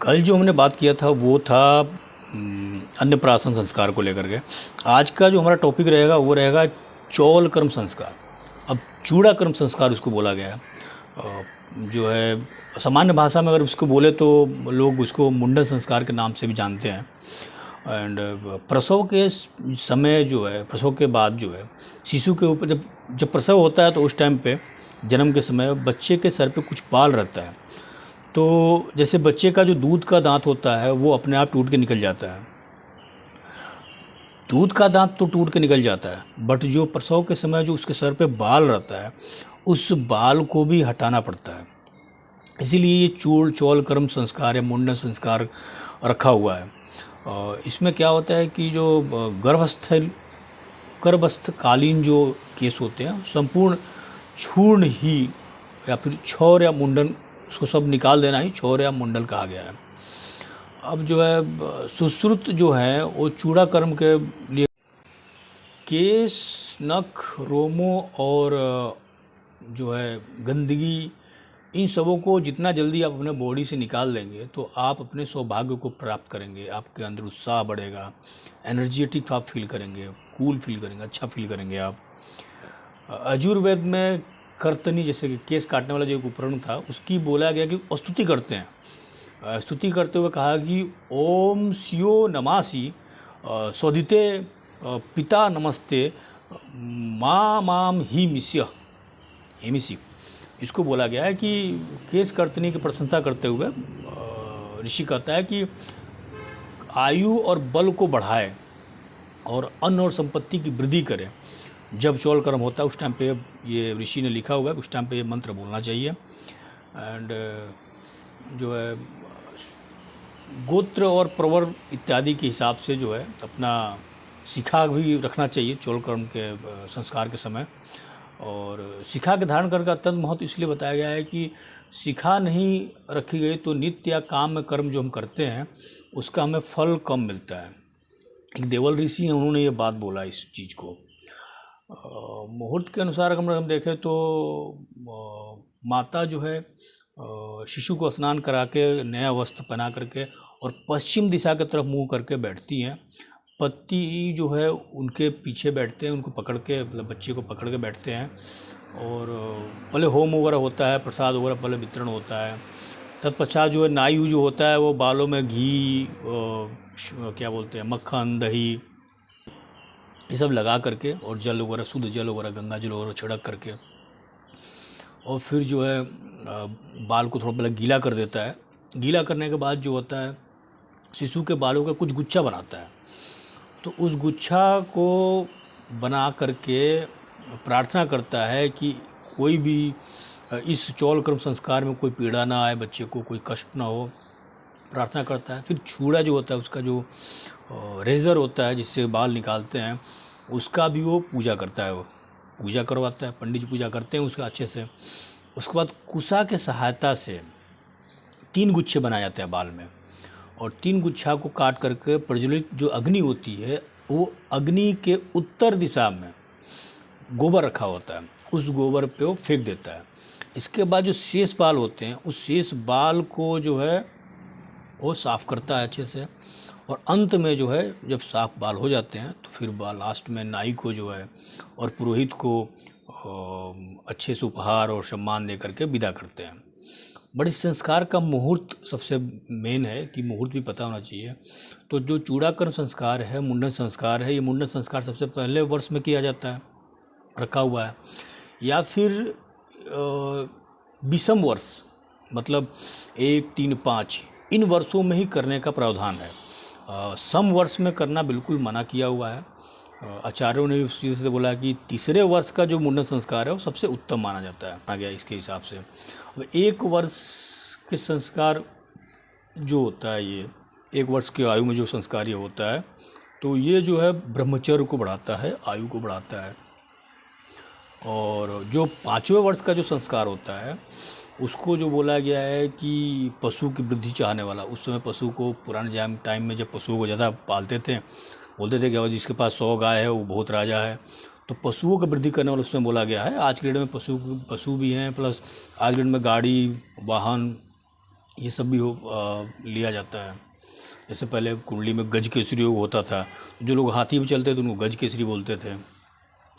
कल जो हमने बात किया था वो था अन्नप्राशन संस्कार को लेकर के। आज का जो हमारा टॉपिक रहेगा वो रहेगा चौल कर्म संस्कार। अब चूड़ा कर्म संस्कार उसको बोला गया है। जो है सामान्य भाषा में अगर उसको बोले तो लोग उसको मुंडन संस्कार के नाम से भी जानते हैं। एंड प्रसव के समय जो है, प्रसव के बाद जो है शिशु के ऊपर जब प्रसव होता है तो उस टाइम पे जन्म के समय बच्चे के सर पे कुछ बाल रहता है। तो जैसे बच्चे का जो दूध का दांत होता है वो अपने आप टूट के निकल जाता है। दूध का दांत तो टूट के निकल जाता है, बट जो प्रसव के समय जो उसके सर पे बाल रहता है उस बाल को भी हटाना पड़ता है। इसीलिए ये चौल कर्म संस्कार या मुंडन संस्कार रखा हुआ है। इसमें क्या होता है कि जो गर्भस्थकालीन जो केस होते हैं संपूर्ण चूर्ण ही या फिर छौर या मुंडन, उसको सब निकाल देना ही छौर या मुंडन कहा गया है। अब जो है सुश्रुत जो है वो चूड़ा कर्म के लिए केस, नख, रोमों और जो है गंदगी, इन सबों को जितना जल्दी आप अपने बॉडी से निकाल लेंगे तो आप अपने सौभाग्य को प्राप्त करेंगे। आपके अंदर उत्साह बढ़ेगा, एनर्जेटिक आप फील करेंगे, कूल फील करेंगे, अच्छा फील करेंगे आप। आयुर्वेद में कर्तनी, जैसे कि केस काटने वाला जो एक उपकरण था, उसकी बोला गया कि स्तुति करते हैं। स्तुति करते हुए कहा कि ओम स्यो नमासि स्वदिते पिता नमस्ते माम ही मिस्य हेमिसी। इसको बोला गया है कि केस कर्तनी की प्रशंसा करते हुए ऋषि कहता है कि आयु और बल को बढ़ाए और अन्न और संपत्ति की वृद्धि करे। जब चौल कर्म होता है उस टाइम पे ये ऋषि ने लिखा हुआ है, उस टाइम पे ये मंत्र बोलना चाहिए। एंड जो है गोत्र और प्रवर इत्यादि के हिसाब से जो है अपना शिखा भी रखना चाहिए चौल कर्म के संस्कार के समय। और शिखा के धारण करने का अत्यंत महत्व इसलिए बताया गया है कि शिखा नहीं रखी गई तो नित्य या काम में कर्म जो हम करते हैं उसका हमें फल कम मिलता है। एक देवल ऋषि हैं, उन्होंने ये बात बोला इस चीज़ को। मुहूर्त के अनुसार अगर हम देखें तो माता जो है शिशु को स्नान करा के नया वस्त्र पहना करके और पश्चिम दिशा की तरफ मुंह करके बैठती हैं। पति जो है उनके पीछे बैठते हैं, उनको पकड़ के, मतलब बच्चे को पकड़ के बैठते हैं। और पहले होम वगैरह होता है, प्रसाद वगैरह पहले वितरण होता है। तत्पश्चात जो है नायु जो होता है वो बालों में घी, क्या बोलते हैं, मक्खन, दही, ये सब लगा करके और जल वगैरह, शुद्ध जल वगैरह, गंगा जल वगैरह छिड़क करके और फिर जो है बाल को थोड़ा पहले गीला कर देता है। गीला करने के बाद जो होता है शिशु के बालों का कुछ गुच्छा बनाता है। तो उस गुच्छा को बना करके प्रार्थना करता है कि कोई भी इस चौल कर्म संस्कार में कोई पीड़ा ना आए, बच्चे को कोई कष्ट ना हो, प्रार्थना करता है। फिर चूड़ा जो होता है उसका जो रेज़र होता है जिससे बाल निकालते हैं उसका भी वो पूजा करता है, वो पूजा करवाता है, पंडित जी पूजा करते हैं उसका अच्छे से। उसके बाद कुशा के सहायता से 3 गुच्छे बनाए जाते हैं बाल में और 3 गुच्छा को काट करके प्रज्वलित जो अग्नि होती है वो अग्नि के उत्तर दिशा में गोबर रखा होता है, उस गोबर पे वो फेंक देता है। इसके बाद जो शेष बाल होते हैं उस शेष बाल को जो है वो साफ़ करता है अच्छे से। और अंत में जो है जब साफ बाल हो जाते हैं तो फिर बाल लास्ट में नाई को जो है और पुरोहित को अच्छे से उपहार और सम्मान दे करके विदा करते हैं। बट इस संस्कार का मुहूर्त सबसे मेन है कि मुहूर्त भी पता होना चाहिए। तो जो चूड़ाकर्म संस्कार है, मुंडन संस्कार है, ये मुंडन संस्कार सबसे पहले वर्ष में किया जाता है, रखा हुआ है, या फिर विषम वर्ष मतलब 1, 3, 5 इन वर्षों में ही करने का प्रावधान है। सम वर्ष में करना बिल्कुल मना किया हुआ है। आचार्यों ने इस चीज़ से बोला कि तीसरे वर्ष का जो मुंडन संस्कार है वो सबसे उत्तम माना जाता है, आ गया इसके हिसाब से। अब 1 वर्ष के संस्कार जो होता है, ये 1 वर्ष की आयु में जो संस्कार ये होता है तो ये जो है ब्रह्मचर्य को बढ़ाता है, आयु को बढ़ाता है। और जो 5वें वर्ष का जो संस्कार होता है उसको जो बोला गया है कि पशु की वृद्धि चाहने वाला। उस समय पशु को, पुराने टाइम में जब पशुओं को ज़्यादा पालते थे, बोलते थे कि जिसके पास 100 गाय है वो बहुत राजा है। तो पशुओं की वृद्धि करने वाला उसमें बोला गया है। आज के डेट में पशु भी हैं, प्लस आज के डेट में गाड़ी, वाहन ये सब भी लिया जाता है। जैसे पहले कुंडली में गज केसरी योग होता था, जो लोग हाथी पे चलते थे उनको गज केसरी बोलते थे,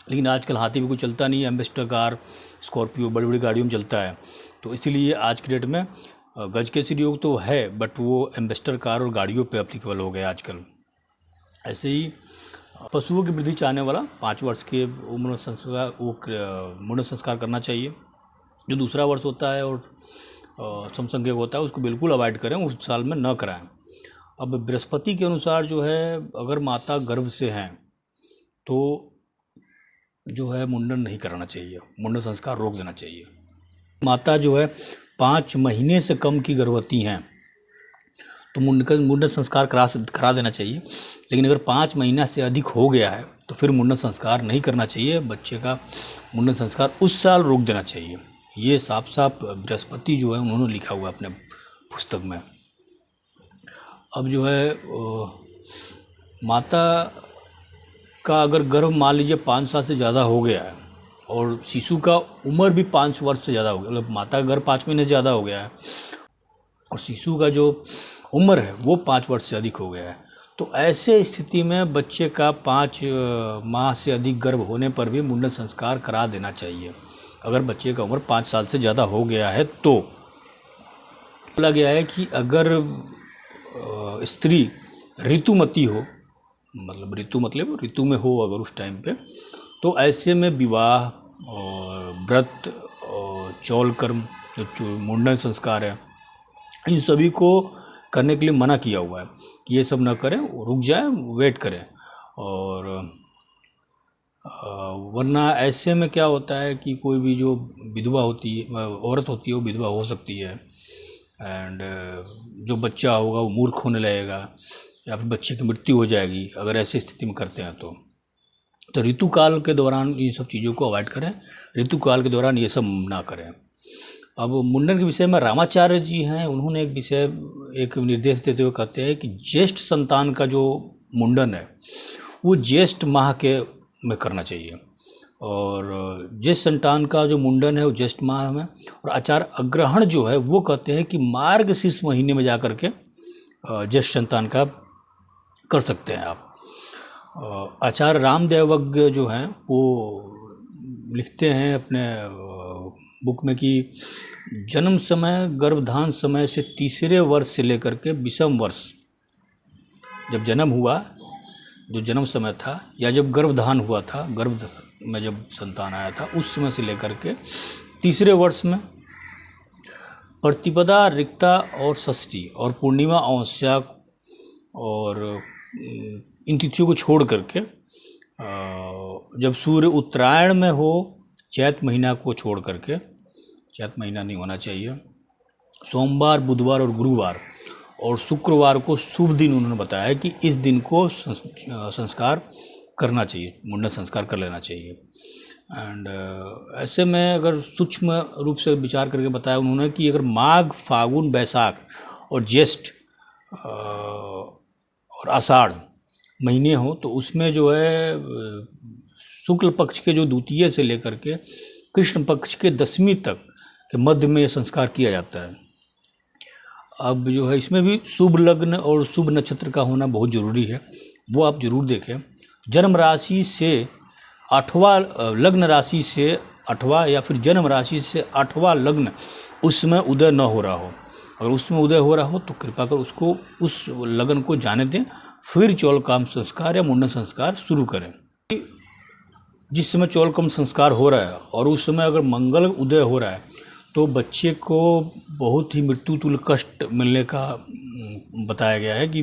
लेकिन आजकल हाथी पे कोई चलता नहीं है, एम्बेसडर कार, स्कॉर्पियो, बड़ी बड़ी गाड़ियों में चलता है, तो इसीलिए आज की डेट में गज केसरी योग तो है, बट वो एम्बेसडर कार और गाड़ियों पे एप्लीकेबल हो गया आजकल। ऐसे ही पशुओं की वृद्धि चाहने वाला 5 वर्ष के उम्र संस्कार मुंडन संस्कार करना चाहिए। जो दूसरा वर्ष होता है और समसंख्यक होता है उसको बिल्कुल अवॉइड करें, उस साल में न कराएं। अब बृहस्पति के अनुसार जो है, अगर माता गर्भ से हैं तो जो है मुंडन नहीं कराना चाहिए, मुंडन संस्कार रोक देना चाहिए। माता जो है 5 महीने से कम की गर्भवती हैं तो मुंडन संस्कार करा देना चाहिए, लेकिन अगर 5 महीना से अधिक हो गया है तो फिर मुंडन संस्कार नहीं करना चाहिए। बच्चे का मुंडन संस्कार उस साल रोक देना चाहिए। ये साफ साफ बृहस्पति जो है उन्होंने लिखा हुआ है अपने पुस्तक में। अब जो है माता का अगर गर्भ मान लीजिए 5 साल से ज़्यादा हो गया है और शिशु का उम्र भी 5 वर्ष से ज़्यादा हो गया, मतलब माता का गर्भ 5 महीने से ज़्यादा हो गया है और शिशु का जो उम्र है वो 5 वर्ष से अधिक हो गया है, तो ऐसे स्थिति में बच्चे का 5 माह से अधिक गर्भ होने पर भी मुंडन संस्कार करा देना चाहिए। अगर बच्चे का उम्र 5 साल से ज़्यादा हो गया है तो बोला गया है कि अगर स्त्री ऋतुमती हो, मतलब ऋतु में हो अगर उस टाइम पे, तो ऐसे में विवाह और व्रत और चौल कर्म जो मुंडन संस्कार है, इन सभी को करने के लिए मना किया हुआ है कि ये सब ना करें, रुक जाए, वेट करें। और वरना ऐसे में क्या होता है कि कोई भी जो विधवा होती है, औरत होती है, वो विधवा हो सकती है, एंड जो बच्चा होगा वो मूर्ख होने लगेगा या फिर बच्चे की मृत्यु हो जाएगी अगर ऐसी स्थिति में करते हैं। तो ऋतुकाल के दौरान इन सब चीज़ों को अवॉइड करें, ऋतुकाल के दौरान ये सब ना करें। अब मुंडन के विषय में रामाचार्य जी हैं, उन्होंने एक निर्देश देते हुए कहते हैं कि ज्येष्ठ संतान का जो मुंडन है वो ज्येष्ठ माह में करना चाहिए, और ज्येष्ठ संतान का जो मुंडन है वो ज्येष्ठ माह में, और आचार्य अग्रहण जो है वो कहते हैं कि मार्गशीर्ष महीने में जा कर के ज्येष्ठ संतान का कर सकते हैं आप। आचार्य रामदेवज्ञ जो हैं वो लिखते हैं अपने बुक में कि जन्म समय, गर्भधान समय से तीसरे वर्ष से लेकर के 20वें वर्ष, जब जन्म हुआ, जो जन्म समय था, या जब गर्भधान हुआ था, गर्भ में जब संतान आया था, उस समय से लेकर के तीसरे वर्ष में प्रतिपदा, रिक्ता और षष्ठी और पूर्णिमा, अमावस्या और इन तिथियों को छोड़ करके जब सूर्य उत्तरायण में हो, चैत महीना को छोड़ करके, चैत महीना नहीं होना चाहिए, सोमवार, बुधवार और गुरुवार और शुक्रवार को शुभ दिन उन्होंने बताया है कि इस दिन को संस्कार करना चाहिए, मुंडन संस्कार कर लेना चाहिए। एंड ऐसे में अगर सूक्ष्म रूप से विचार करके बताया उन्होंने कि अगर माघ, फागुन, बैसाख और ज्येष्ठ और आषाढ़ महीने हो तो उसमें जो है शुक्ल पक्ष के जो द्वितीय से लेकर के कृष्ण पक्ष के 10वीं तक के मध्य में ये संस्कार किया जाता है। अब जो है इसमें भी शुभ लग्न और शुभ नक्षत्र का होना बहुत ज़रूरी है, वो आप ज़रूर देखें। जन्म राशि से 8वां लग्न राशि से 8वां या फिर जन्म राशि से 8वां लग्न उसमें उदय न हो रहा हो, अगर उसमें उदय हो रहा हो तो कृपा कर उसको, उस लग्न को जाने दें, फिर चौलकाम संस्कार या मुंडन संस्कार शुरू करें। जिस समय चौलकाम संस्कार हो रहा है और उस समय अगर मंगल उदय हो रहा है तो बच्चे को बहुत ही मृत्यु तुल्य कष्ट मिलने का बताया गया है कि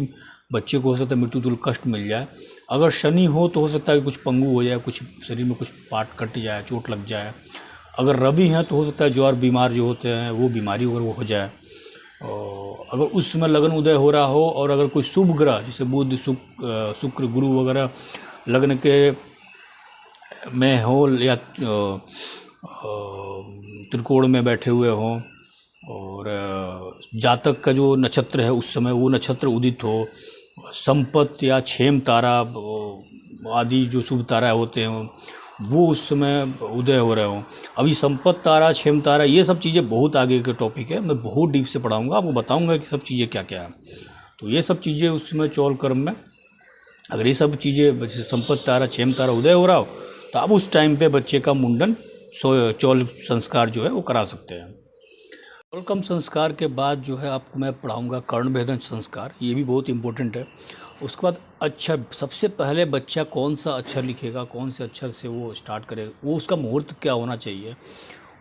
बच्चे को हो सकता है मृत्यु तुल्य कष्ट मिल जाए। अगर शनि हो तो हो सकता है कि कुछ पंगु हो जाए, कुछ शरीर में कुछ पार्ट कट जाए, चोट लग जाए। अगर रवि हैं तो हो सकता है ज्वर बीमार जो होते हैं वो बीमारी अगर वो हो जाए। और अगर उस समय लगन उदय हो रहा हो और अगर कोई शुभ ग्रह जैसे बुध, शुक्र, गुरु वगैरह लगन के में हो या त्रिकोण में बैठे हुए हों और जातक का जो नक्षत्र है उस समय वो नक्षत्र उदित हो, संपत्ति या क्षेम तारा आदि जो शुभ तारा होते हैं वो उस समय उदय हो रहे हों। अभी संपत तारा, क्षेम तारा, ये सब चीज़ें बहुत आगे के टॉपिक है, मैं बहुत डीप से पढ़ाऊँगा, आपको बताऊँगा कि सब चीज़ें क्या क्या है। तो ये सब चीज़ें उस समय चौल कर्म में, अगर ये सब चीज़ें जैसे संपत तारा, क्षेम तारा उदय हो रहा हो, तो आप उस टाइम पे बच्चे का मुंडन चौल संस्कार जो है वो करा सकते हैं। वेलकम संस्कार के बाद जो है आपको मैं पढ़ाऊंगा कर्ण भेदन संस्कार, ये भी बहुत इंपॉर्टेंट है। उसके बाद अक्षर, सबसे पहले बच्चा कौन सा अक्षर लिखेगा, कौन से अक्षर से वो स्टार्ट करेगा, वो उसका मुहूर्त क्या होना चाहिए।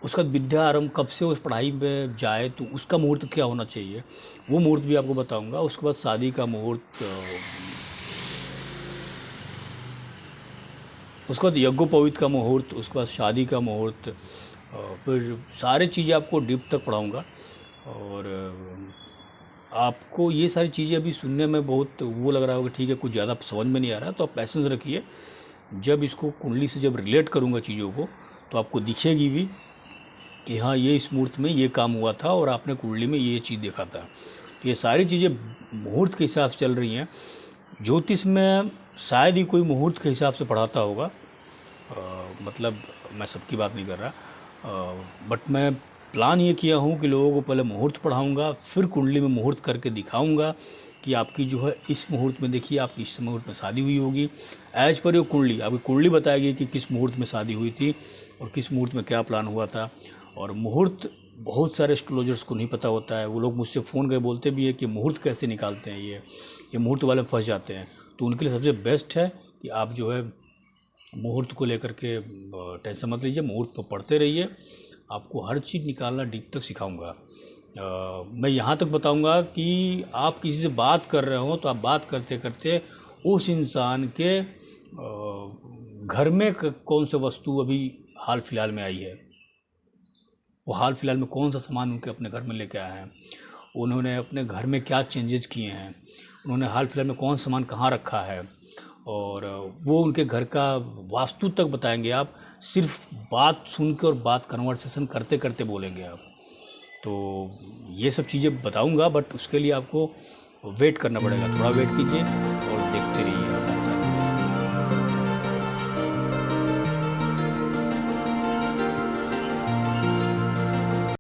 उसका विद्या आरंभ कब से उस पढ़ाई में जाए तो उसका मुहूर्त क्या होना चाहिए, वो मुहूर्त भी आपको बताऊंगा। उसके बाद शादी का मुहूर्त, उसके बाद यज्ञोपवीत का मुहूर्त, उसके बाद शादी का मुहूर्त, फिर सारी चीज़ें आपको डीप तक पढ़ाऊँगा। और आपको ये सारी चीज़ें अभी सुनने में बहुत वो लग रहा होगा, ठीक है कुछ ज़्यादा समझ में नहीं आ रहा, तो आप पैसेंस रखिए। जब इसको कुंडली से जब रिलेट करूँगा चीज़ों को, तो आपको दिखेगी भी कि हाँ ये इस मुहूर्त में ये काम हुआ था और आपने कुंडली में ये चीज़ देखा था। तो ये सारी चीज़ें मुहूर्त के हिसाब से चल रही हैं। ज्योतिष में शायद ही कोई मुहूर्त के हिसाब से पढ़ाता होगा, मतलब मैं सबकी बात नहीं कर रहा, बट मैं प्लान ये किया हूँ कि लोगों को पहले मुहूर्त पढ़ाऊँगा, फिर कुंडली में मुहूर्त करके दिखाऊँगा कि आपकी जो है इस मुहूर्त में देखिए आपकी इस मुहूर्त में शादी हुई होगी। एज पर योर कुंडली आपकी कुंडली बताएगी कि किस मुहूर्त में शादी हुई थी और किस मुहूर्त में क्या प्लान हुआ था। और मुहूर्त बहुत सारे एस्ट्रोलॉजर्स को नहीं पता होता है, वो लोग मुझसे फ़ोन करके बोलते भी है कि मुहूर्त कैसे निकालते हैं, ये मुहूर्त वाले में फंस जाते हैं। तो उनके लिए सबसे बेस्ट है कि आप जो है मुहूर्त को लेकर के टेंशन मत लीजिए, मुहूर्त पर पढ़ते रहिए, आपको हर चीज़ निकालना डीप तक सिखाऊंगा। मैं यहाँ तक बताऊंगा कि आप किसी से बात कर रहे हो तो आप बात करते करते उस इंसान के घर में कौन सा वस्तु अभी हाल फिलहाल में आई है, वो हाल फिलहाल में कौन सा सामान उनके अपने घर में लेके आए हैं, उन्होंने अपने घर में क्या चेंजेस किए हैं, उन्होंने हाल फिलहाल में कौन सा सामान कहाँ रखा है, और वो उनके घर का वास्तु तक बताएंगे आप। सिर्फ बात सुन के और बात कन्वर्सेशन करते करते बोलेंगे आप। तो ये सब चीज़ें बताऊंगा, बट उसके लिए आपको वेट करना पड़ेगा, थोड़ा वेट कीजिए और देखिए।